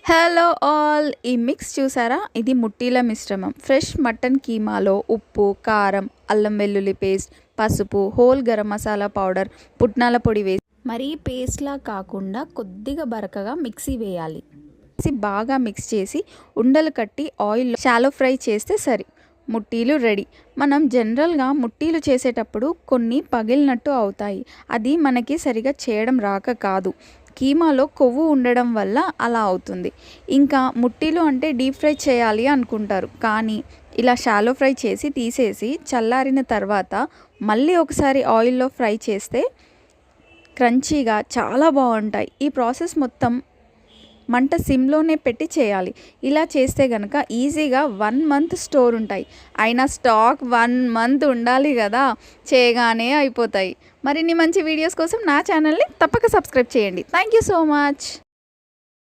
Hello all, ఈ mix చూసారా? ఇది ముట్టీల మిశ్రమం. ఫ్రెష్ మటన్ కీమాలో ఉప్పు, కారం, అల్లం వెల్లుల్లి పేస్ట్, పసుపు, హోల్ గరం మసాలా పౌడర్, పుట్నాల పొడి వేసి మరీ పేస్ట్లా కాకుండా కొద్దిగా బరకగా మిక్సీ వేయాలి. బాగా మిక్స్ చేసి ఉండలు కట్టి ఆయిల్లో షాలో ఫ్రై చేస్తే సరి, ముట్టీలు రెడీ. మనం జనరల్గా ముట్టీలు చేసేటప్పుడు కొన్ని పగిలినట్టు అవుతాయి. అది మనకి సరిగా చేయడం రాక కాదు, కీమాలో కొవ్వు ఉండడం వల్ల అలా అవుతుంది. ఇంకా ముట్టీలు అంటే డీప్ ఫ్రై చేయాలి అనుకుంటారు, కానీ ఇలా షాలో ఫ్రై చేసి తీసేసి చల్లారిన తర్వాత మళ్ళీ ఒకసారి ఆయిల్లో ఫ్రై చేస్తే క్రంచీగా చాలా బాగుంటాయి. ఈ ప్రాసెస్ మొత్తం మంట సిమ్లోనే పెట్టి చేయాలి. ఇలా చేస్తే కనుక ఈజీగా 1 మంత్ స్టోర్ ఉంటాయి. అయినా స్టాక్ 1 మంత్ ఉండాలి కదా, చేయగానే అయిపోతాయి. మరిన్ని మంచి వీడియోస్ కోసం నా ఛానల్ని తప్పక సబ్స్క్రైబ్ చేయండి. Thank you so much.